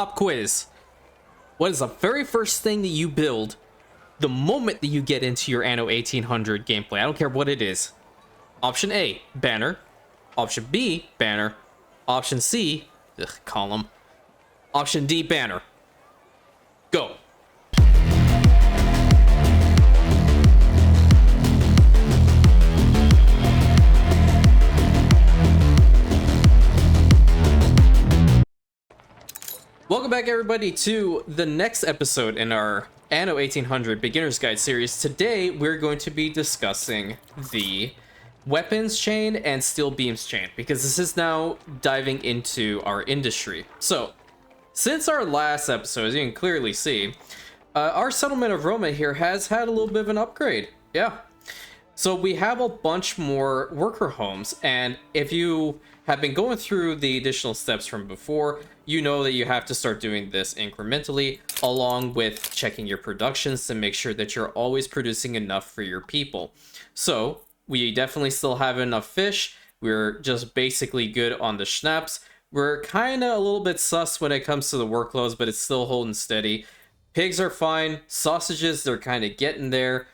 Pop quiz. What is the very first thing that you build the moment that you get into your Anno 1800 gameplay? I don't care what it is. Option A, banner. Option B, banner. Option C, column. Option D, banner. Go. Welcome back, everybody, to the next episode in our Anno 1800 Beginner's Guide series. Today, we're going to be discussing the weapons chain and steel beams chain, because this is now diving into our industry. So, since our last episode, as you can clearly see, our settlement of Roma here has had a little bit of an upgrade. Yeah. So we have a bunch more worker homes, and if you have been going through the additional steps from before, you know that you have to start doing this incrementally, along with checking your productions to make sure that you're always producing enough for your people. So we definitely still have enough fish. We're just basically good on the schnapps. We're kind of a little bit sus when it comes to the workloads, but it's still holding steady. Pigs are fine. Sausages, they're kind of getting there.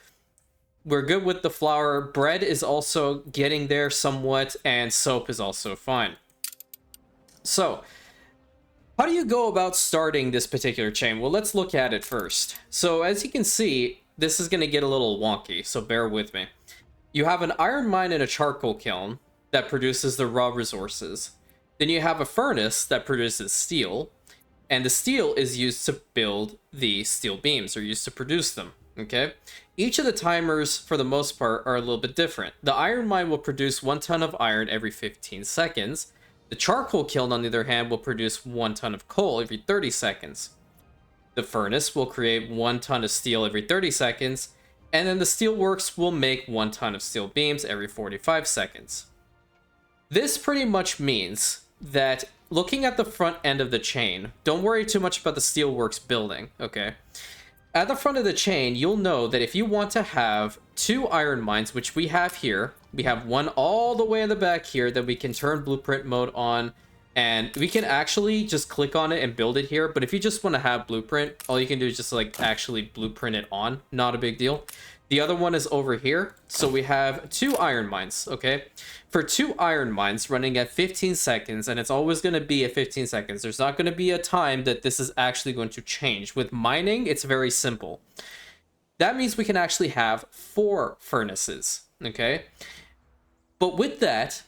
We're good with the flour. Bread is also getting there somewhat, and soap is also fine. So, how do you go about starting this particular chain? Well, let's look at it first. So, as you can see, this is going to get a little wonky, so bear with me. You have an iron mine and a charcoal kiln that produces the raw resources. Then you have a furnace that produces steel, and the steel is used to build the steel beams, or used to produce them. Okay, each of the timers for the most part are a little bit different. The iron mine will produce 1 ton of iron every 15 seconds. The charcoal kiln, on the other hand, will produce 1 ton of coal every 30 seconds. The furnace will create 1 ton of steel every 30 seconds, and then the steelworks will make 1 ton of steel beams every 45 seconds. This pretty much means that looking at the front end of the chain, don't worry too much about the steelworks building, okay? At the front of the chain, you'll know that if you want to have 2 iron mines, which we have here, we have one all the way in the back here that we can turn blueprint mode on, and we can actually just click on it and build it here. But if you just want to have blueprint, all you can do is just like actually blueprint it on. Not a big deal. The other one is over here. So we have 2 iron mines, okay? For 2 iron mines running at 15 seconds, and it's always going to be at 15 seconds. There's not going to be a time that this is actually going to change. With mining, it's very simple. That means we can actually have 4 furnaces, okay? But with that,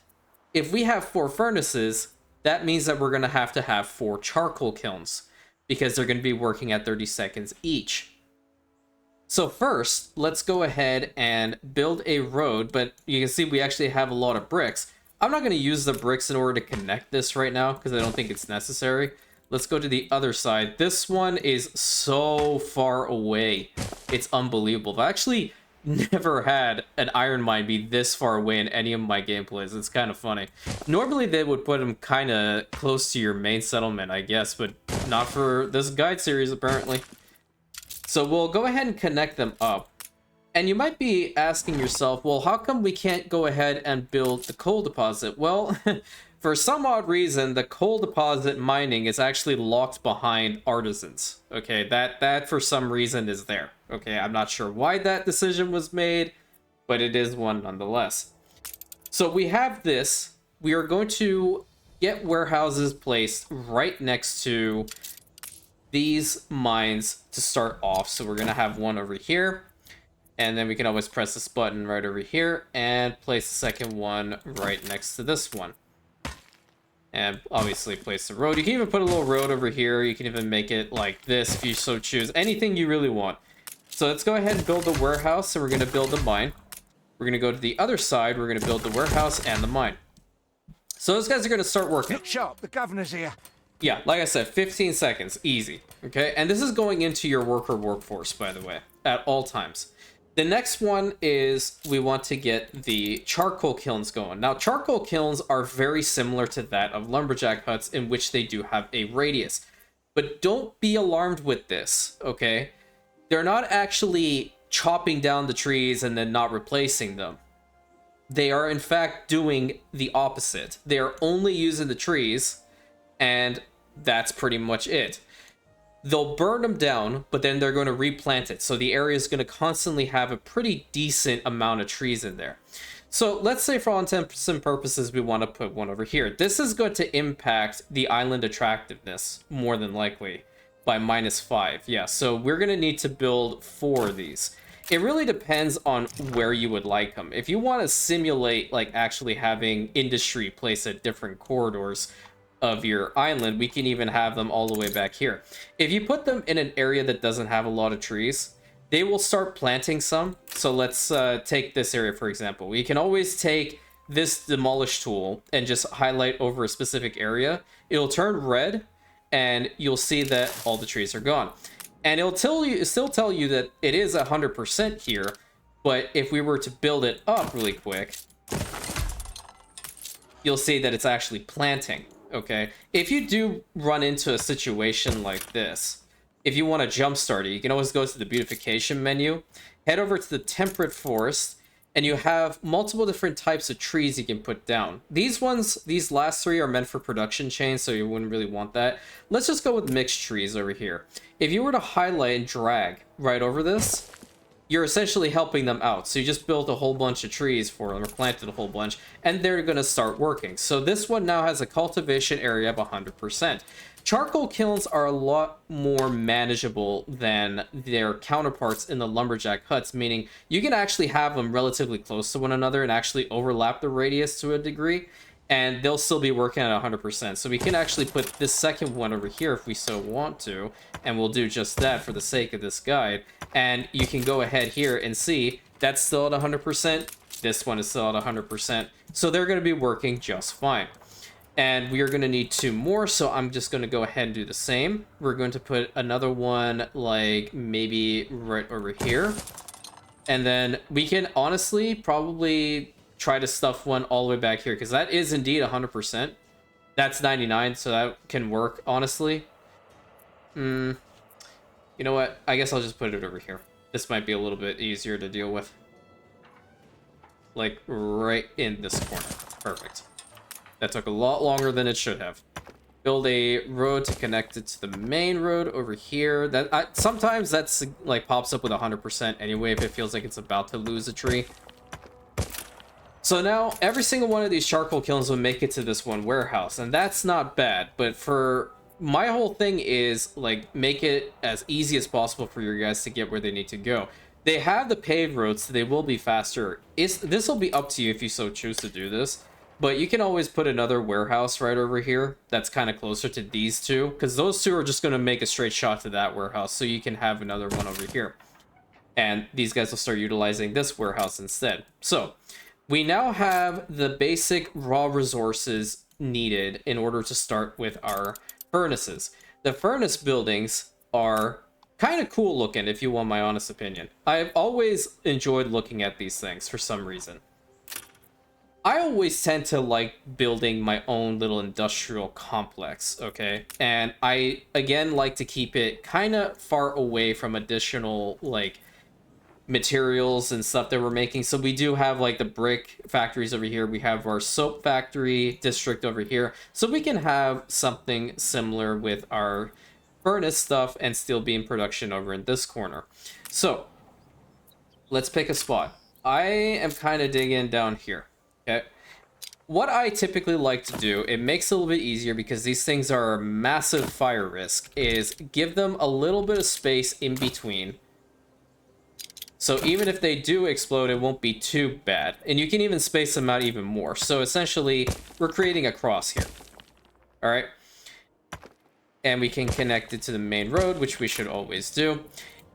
if we have 4 furnaces, that means that we're going to have 4 charcoal kilns, because they're going to be working at 30 seconds each. So first, let's go ahead and build a road, but you can see we actually have a lot of bricks. I'm not going to use the bricks in order to connect this right now, because I don't think it's necessary. Let's go to the other side. This one is so far away. It's unbelievable. I've actually never had an iron mine be this far away in any of my gameplays. It's kind of funny. Normally they would put them kind of close to your main settlement, I guess, but not for this guide series, apparently. So we'll go ahead and connect them up. And you might be asking yourself, well, how come we can't go ahead and build the coal deposit? Well, for some odd reason, the coal deposit mining is actually locked behind artisans. Okay, that for some reason is there. Okay, I'm not sure why that decision was made, but it is one nonetheless. So we have this. We are going to get warehouses placed right next to these mines to start off. So we're gonna have one over here, and then we can always press this button right over here and place the second one right next to this one, and obviously place the road. You can even put a little road over here. You can even make it like this if you so choose. Anything you really want. So let's go ahead and build the warehouse, and we're gonna build the mine. We're gonna go to the other side. We're gonna build the warehouse and the mine. So those guys are gonna start working. Look sharp, the governor's here. Yeah, like I said, 15 seconds, easy, okay? And this is going into your worker workforce, by the way, at all times. The next one is we want to get the charcoal kilns going. Now, charcoal kilns are very similar to that of lumberjack huts, in which they do have a radius. But don't be alarmed with this, okay? They're not actually chopping down the trees and then not replacing them. They are, in fact, doing the opposite. They are only using the trees, and that's pretty much it. they'll burn them down, but then they're going to replant it. So the area is going to constantly have a pretty decent amount of trees in there. So let's say for all intents and purposes, we want to put one over here. This is going to impact the island attractiveness more than likely by -5. Yeah, so we're going to need to build 4 of these. It really depends on where you would like them. If you want to simulate like actually having industry placed at different corridors of your island, we can even have them all the way back here. If you put them in an area that doesn't have a lot of trees, they will start planting some. So let's take this area, for example. We can always take this demolish tool and just highlight over a specific area. It'll turn red, and you'll see that all the trees are gone. And it'll still tell you that it is 100% here, but if we were to build it up really quick, you'll see that it's actually planting, okay? If you do run into a situation like this, if you want to jumpstart it, you can always go to the beautification menu, head over to the temperate forest, and you have multiple different types of trees you can put down. These last 3 are meant for production chains, so you wouldn't really want that. Let's just go with mixed trees over here. If you were to highlight and drag right over this, you're essentially helping them out. So you just built a whole bunch of trees for them, or planted a whole bunch, and they're going to start working. So this one now has a cultivation area of 100%. Charcoal kilns are a lot more manageable than their counterparts in the lumberjack huts, meaning you can actually have them relatively close to one another and actually overlap the radius to a degree, and they'll still be working at 100%. So we can actually put this second one over here if we so want to, and we'll do just that for the sake of this guide. And you can go ahead here and see that's still at 100%. This one is still at 100%. So they're going to be working just fine. And we are going to need 2 more, so I'm just going to go ahead and do the same. We're going to put another one, like, maybe right over here. And then we can honestly probably try to stuff one all the way back here, because that is indeed 100%. That's 99, so that can work, honestly. You know what? I guess I'll just put it over here. This might be a little bit easier to deal with. Like, right in this corner. Perfect. That took a lot longer than it should have. Build a road to connect it to the main road over here. Sometimes that's like pops up with 100% anyway if it feels like it's about to lose a tree. So now every single one of these charcoal kilns will make it to this one warehouse, and that's not bad. But for my whole thing is like make it as easy as possible for your guys to get where they need to go. They have the paved roads, so they will be faster. This will be up to you if you so choose to do this. But you can always put another warehouse right over here that's kind of closer to these two, because those two are just going to make a straight shot to that warehouse, so you can have another one over here. And these guys will start utilizing this warehouse instead. So we now have the basic raw resources needed in order to start with our furnaces. The furnace buildings are kind of cool looking, if you want my honest opinion. I've always enjoyed looking at these things for some reason. I always tend to like building my own little industrial complex, okay? And I, again, like to keep it kind of far away from additional, like, materials and stuff that we're making. So we do have, like, the brick factories over here. We have our soap factory district over here. So we can have something similar with our furnace stuff and steel beam production over in this corner. So, let's pick a spot. I am kind of digging down here. Okay. What I typically like to do, it makes it a little bit easier because these things are a massive fire risk, is give them a little bit of space in between. So even if they do explode, it won't be too bad. And you can even space them out even more. So essentially, we're creating a cross here. All right. And we can connect it to the main road, which we should always do.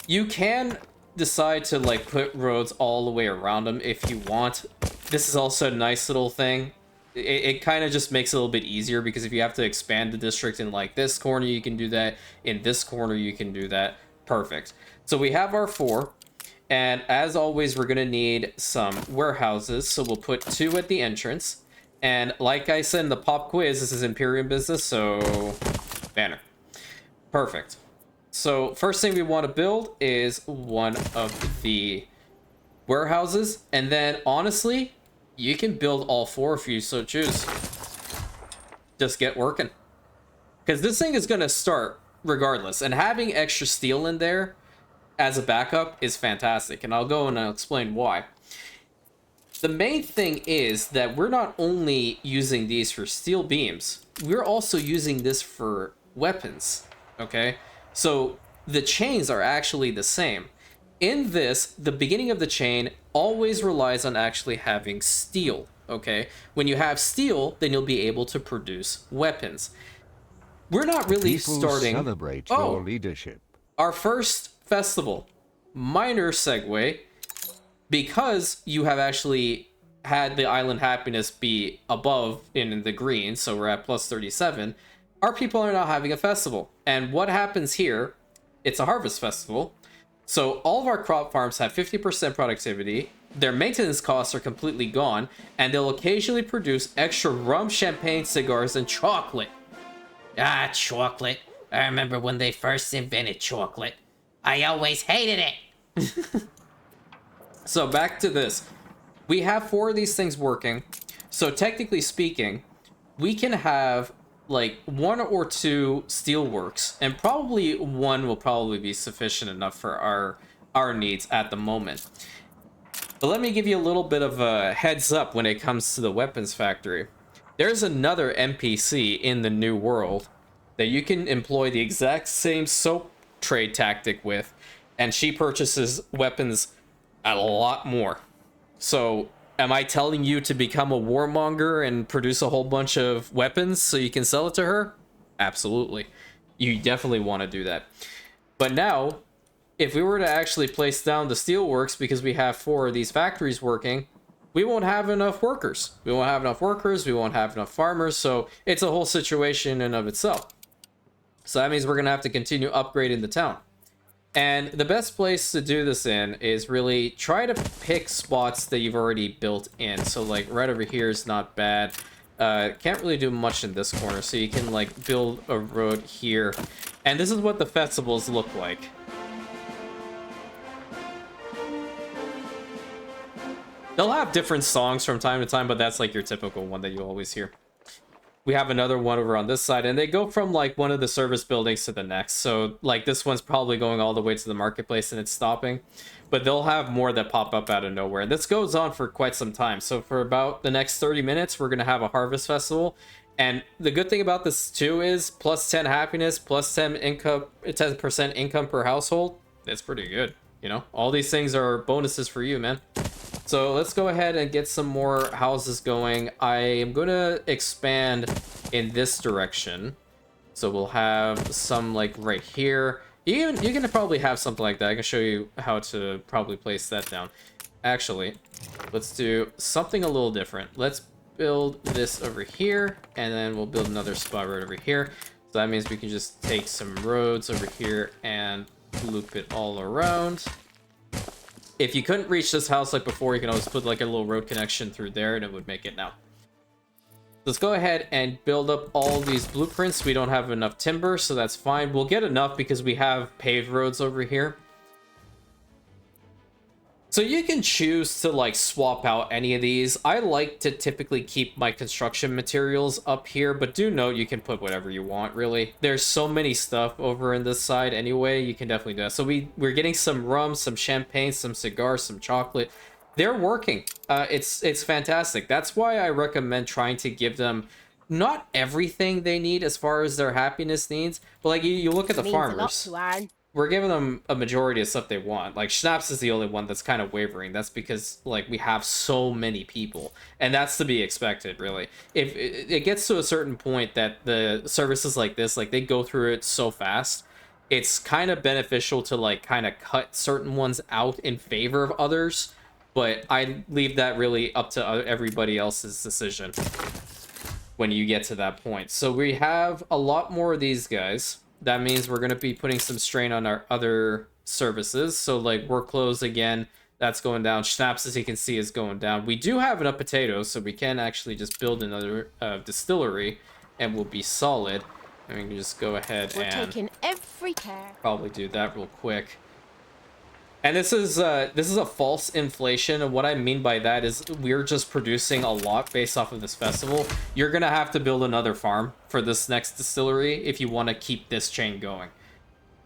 You can decide to like put roads all the way around them if you want. This is also a nice little thing. It kind of just makes it a little bit easier because if you have to expand the district in like this corner, you can do that. In this corner, you can do that. Perfect. So we have our 4. And as always, we're going to need some warehouses. So we'll put 2 at the entrance. And like I said in the pop quiz, this is Imperium business. So banner. Perfect. So first thing we want to build is one of the warehouses, and then honestly you can build all 4 if you so choose. Just get working, because this thing is going to start regardless. And having extra steel in there as a backup is fantastic, and I'll go and I'll explain why. The main thing is that we're not only using these for steel beams, we're also using this for weapons, okay? So the chains are actually the same. In this, the beginning of the chain always relies on actually having steel, okay? When you have steel, then you'll be able to produce weapons. We're not really People starting... celebrate your leadership. Our first festival. Minor segue. Because you have actually had the island happiness be above in the green, so we're at plus 37, our people are now having a festival. And what happens here, it's a harvest festival. So all of our crop farms have 50% productivity, their maintenance costs are completely gone, and they'll occasionally produce extra rum, champagne, cigars, and chocolate. Ah, chocolate. I remember when they first invented chocolate. I always hated it. So back to this. We have 4 of these things working. So technically speaking, we can have like 1 or 2 steelworks, and probably 1 will probably be sufficient enough for our needs at the moment. But let me give you a little bit of a heads up when it comes to the weapons factory. There's another NPC in the new world that you can employ the exact same soap trade tactic with, and she purchases weapons a lot more. So am I telling you to become a warmonger and produce a whole bunch of weapons so you can sell it to her? Absolutely. You definitely want to do that. But now, if we were to actually place down the steelworks, because we have 4 of these factories working, we won't have enough workers. We won't have enough workers, we won't have enough farmers, so it's a whole situation in and of itself. So that means we're going to have to continue upgrading the town. And the best place to do this in is really try to pick spots that you've already built in. So like right over here is not bad. Can't really do much in this corner, so you can like build a road here. And this is what the festivals look like. They'll have different songs from time to time, but that's like your typical one that you always hear. We have another one over on this side, and they go from like one of the service buildings to the next. So like this one's probably going all the way to the marketplace and it's stopping, but they'll have more that pop up out of nowhere. And this goes on for quite some time. So for about the next 30 minutes, we're going to have a harvest festival. And the good thing about this too is plus 10 happiness, plus 10 income, 10% income per household. That's pretty good. You know, all these things are bonuses for you, man. So let's go ahead and get some more houses going. I am going to expand in this direction. So we'll have some like right here. You can probably have something like that. I can show you how to probably place that down. Actually, let's do something a little different. Let's build this over here, and then we'll build another spot right over here. So that means we can just take some roads over here and loop it all around. If you couldn't reach this house like before, you can always put like a little road connection through there and it would make it now. Let's go ahead and build up all these blueprints. We don't have enough timber, so that's fine. We'll get enough because we have paved roads over here. So you can choose to like swap out any of these. I like to typically keep my construction materials up here, but do note you can put whatever you want, really. There's so many stuff over in this side anyway, you can definitely do that. So we're getting some rum, some champagne, some cigars, some chocolate. They're working. It's fantastic. That's why I recommend trying to give them not everything they need as far as their happiness needs, but like you look at the farmers. We're giving them a majority of stuff they want. Like Schnapps is the only one that's kind of wavering. That's because like we have so many people, and that's to be expected, really. If it gets to a certain point that the services like this, like they go through it so fast, it's kind of beneficial to like kind of cut certain ones out in favor of others. But I leave that really up to everybody else's decision when you get to that point. So we have a lot more of these guys. That means we're going to be putting some strain on our other services. So like work clothes again, that's going down. Schnapps, as you can see, is going down. We do have enough potatoes, so we can actually just build another distillery and we'll be solid. And we can just go ahead and taking every care. Probably do that real quick. And this is a false inflation, and what I mean by that is we're just producing a lot based off of this festival. You're gonna have to build another farm for this next distillery if you want to keep this chain going.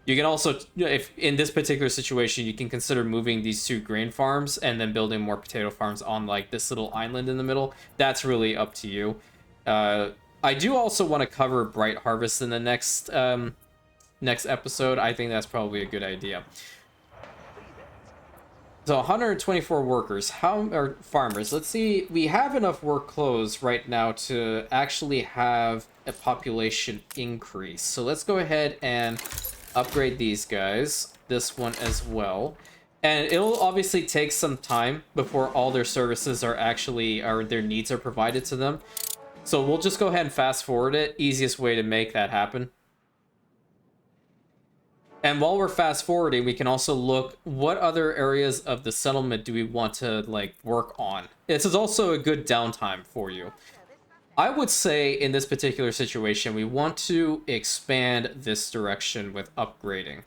You can also, if in this particular situation, you can consider moving these two grain farms and then building more potato farms on like this little island in the middle. That's really up to you. I do also want to cover Bright Harvest in the next next episode. I think that's probably a good idea. So 124 workers, or farmers. Let's see, we have enough work clothes right now to actually have a population increase. So let's go ahead and upgrade these guys, this one as well. And it'll obviously take some time before all their services are actually, or their needs are provided to them. So we'll just go ahead and fast forward it. Easiest way to make that happen. And while we're fast forwarding, we can also look what other areas of the settlement do we want to like work on. This is also a good downtime for you. I would say in this particular situation, we want to expand this direction with upgrading.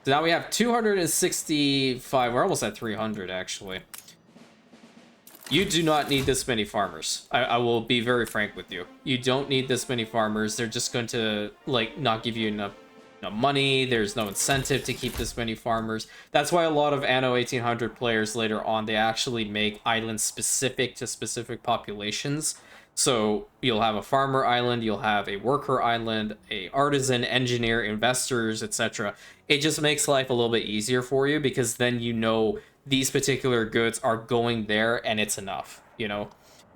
So now we have 265, we're almost at 300 actually. You do not need this many farmers. I will be very frank with you. You don't need this many farmers. They're just going to like not give you enough money. There's no incentive to keep this many farmers. That's why a lot of Anno 1800 players later on, they actually make islands specific to specific populations. So you'll have a farmer island, you'll have a worker island, a artisan, engineer, investors, etc. It just makes life a little bit easier for you because then you know these particular goods are going there and it's enough, you know?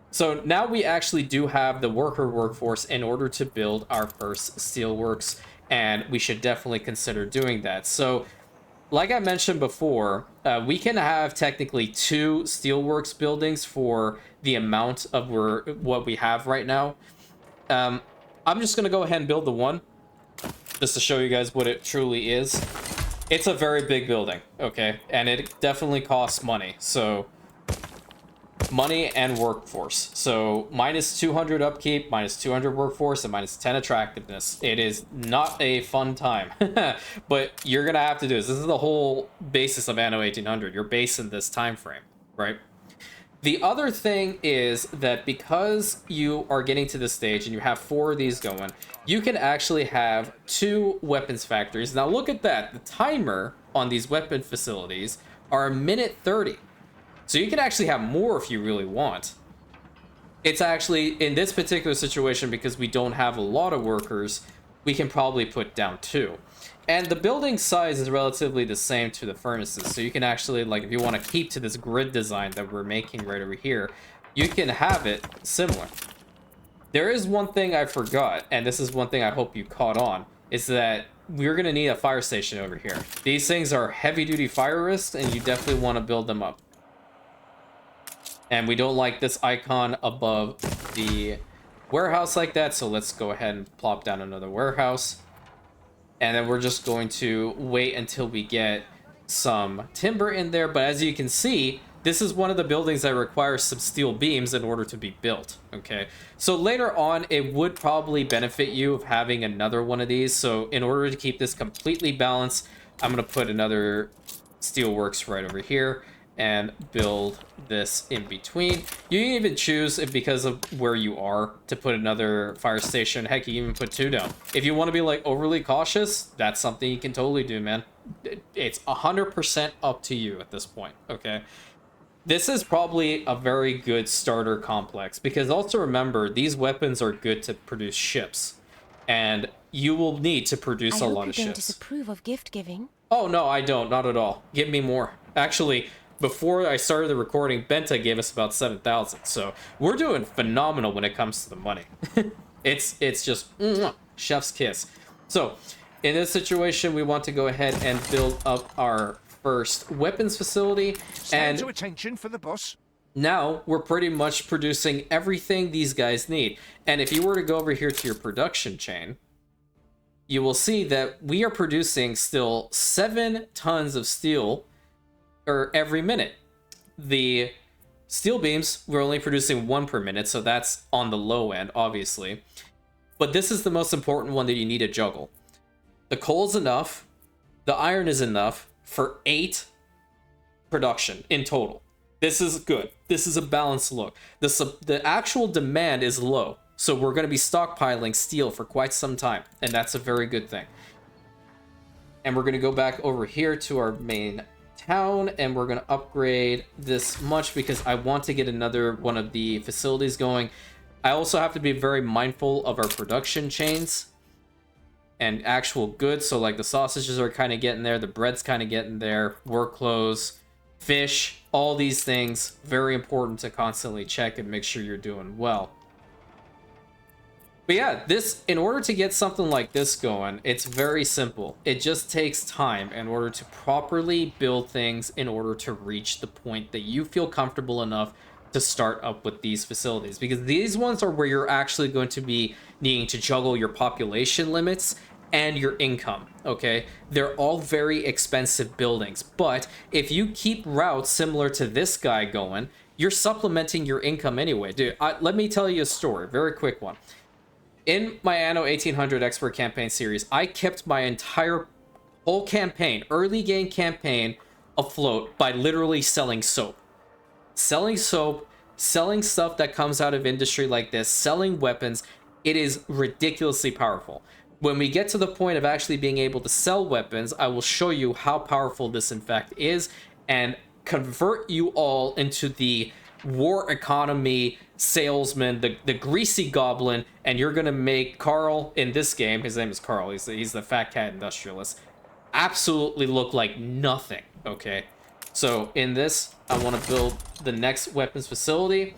So now we actually do have the worker workforce in order to build our first steelworks, and we should definitely consider doing that. So like I mentioned before, we can have technically 2 steelworks buildings for the amount of what we have right now. I'm just going to go ahead and build the one just to show you guys what it truly is. It's a very big building, okay? And it definitely costs money. So money and workforce. So minus 200 upkeep, minus 200 workforce, and minus 10 attractiveness. It is not a fun time, but you're gonna have to do this. This is the whole basis of Anno 1800. You're basing this time frame, right? The other thing is that because you are getting to this stage and you have 4 of these going, you can actually have 2 weapons factories. Now look at that. The timer on these weapon facilities are a minute 30. So you can actually have more if you really want. It's actually, in this particular situation, because we don't have a lot of workers, we can probably put down 2. And the building size is relatively the same to the furnaces. So you can actually, like, if you want to keep to this grid design that we're making right over here, you can have it similar. There is one thing I forgot, and this is one thing I hope you caught on, is that we're going to need a fire station over here. These things are heavy-duty fire risks, and you definitely want to build them up. And we don't like this icon above the warehouse like that, so let's go ahead and plop down another warehouse. And then we're just going to wait until we get some timber in there. But as you can see, this is one of the buildings that requires some steel beams in order to be built, okay? So later on, it would probably benefit you of having another one of these. So in order to keep this completely balanced, I'm going to put another steelworks right over here and build this in between. You can even choose, because of where you are, to put another fire station. Heck, you can even put 2 down. If you want to be like overly cautious, that's something you can totally do, man. It's 100% up to you at this point, okay? This is probably a very good starter complex, because also remember, these weapons are good to produce ships, and you will need to produce a lot of ships. I hope you don't disapprove of gift giving. Oh no, I don't, not at all. Give me more. Actually, before I started the recording, Benta gave us about 7,000, so we're doing phenomenal when it comes to the money. It's just chef's kiss. So in this situation, we want to go ahead and build up our first weapons facility. Stand to attention for the boss. Now we're pretty much producing everything these guys need. And if you were to go over here to your production chain, you will see that we are producing still 7 tons of steel every minute. The steel beams, we're only producing 1 per minute, so that's on the low end, obviously. But this is the most important one that you need to juggle. The coal's enough, the iron is enough for 8 production in total. This is good. This is a balanced look. The actual demand is low, so we're going to be stockpiling steel for quite some time, and that's a very good thing. And we're going to go back over here to our main town, and we're going to upgrade this much because I want to get another one of the facilities going. I also have to be very mindful of our production chains and actual goods. So like the sausages are kind of getting there, the bread's kind of getting there, work clothes, fish, all these things, very important to constantly check and make sure you're doing well. But yeah, in order to get something like this going, it's very simple. It just takes time in order to properly build things in order to reach the point that you feel comfortable enough to start up with these facilities. Because these ones are where you're actually going to be needing to juggle your population limits and your income, okay? They're all very expensive buildings, but if you keep routes similar to this guy going, you're supplementing your income anyway. Dude, let me tell you a story, very quick one. In my Anno 1800 Expert Campaign series, I kept my whole campaign, early game campaign, afloat by literally selling soap. Selling soap, selling stuff that comes out of industry like this, selling weapons. It is ridiculously powerful. When we get to the point of actually being able to sell weapons, I will show you how powerful this in fact is and convert you all into the war economy salesman, the greasy goblin, and you're gonna make Carl in this game, his name is Carl, he's the fat cat industrialist, absolutely look like nothing, okay? So in this, I want to build the next weapons facility.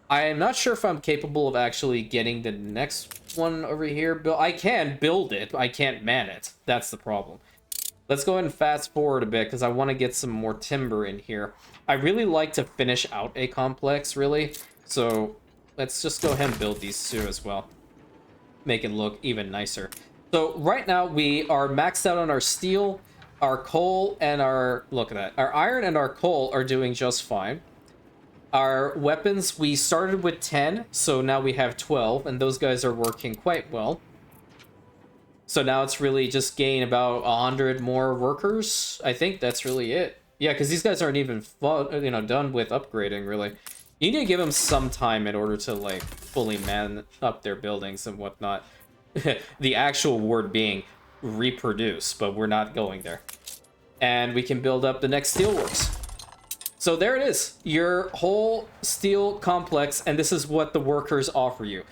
I am not sure if I'm capable of actually getting the next one over here built. I can build it, but I can't man it. That's the problem. Let's go ahead and fast forward a bit because I want to get some more timber in here. I really like to finish out a complex, really. So let's just go ahead and build these two as well. Make it look even nicer. So right now we are maxed out on our steel, our coal, and look at that. Our iron and our coal are doing just fine. Our weapons, we started with 10, so now we have 12, and those guys are working quite well. So now it's really just gain about 100 more workers. I think that's really it. Yeah, because these guys aren't even done with upgrading, really. You need to give them some time in order to, like, fully man up their buildings and whatnot. The actual word being reproduce, but we're not going there. And we can build up the next steelworks. So there it is, your whole steel complex, and this is what the workers offer you.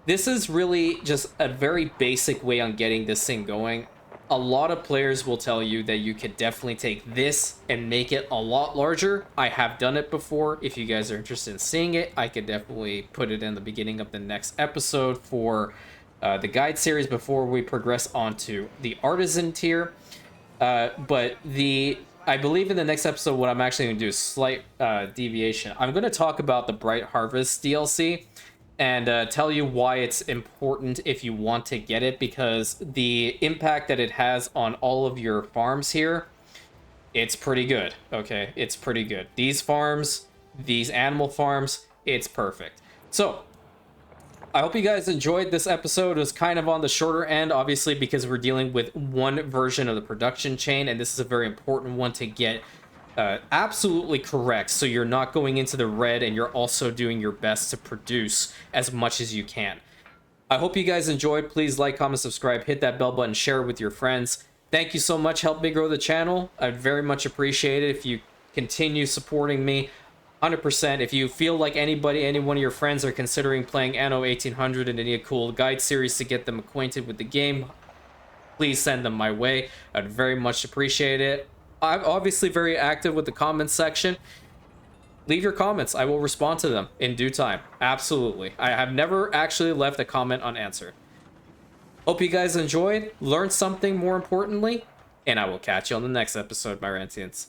This is really just a very basic way on getting this thing going. A lot of players will tell you that you could definitely take this and make it a lot larger. I have done it before. If you guys are interested in seeing it, I could definitely put it in the beginning of the next episode for the guide series before we progress on to the artisan tier. I believe in the next episode, what I'm actually going to do is slight deviation. I'm going to talk about the Bright Harvest DLC and tell you why it's important if you want to get it, because the impact that it has on all of your farms here, it's pretty good, okay? It's pretty good. These farms, these animal farms, it's perfect. So, I hope you guys enjoyed this episode. It was kind of on the shorter end, obviously, because we're dealing with one version of the production chain, and this is a very important one to get absolutely correct, so you're not going into the red and you're also doing your best to produce as much as you can. I hope you guys enjoyed. Please like, comment, subscribe, hit that bell button, share it with your friends. Thank you so much. Help me grow the channel. I'd very much appreciate it if you continue supporting me. 100%. If you feel like any one of your friends are considering playing Anno 1800 and they need a cool guide series to get them acquainted with the game, please send them my way. I'd very much appreciate it. I'm obviously very active with the comments section. Leave your comments. I will respond to them in due time. Absolutely. I have never actually left a comment unanswered. Hope you guys enjoyed, learned something more importantly, and I will catch you on the next episode, my Rantians.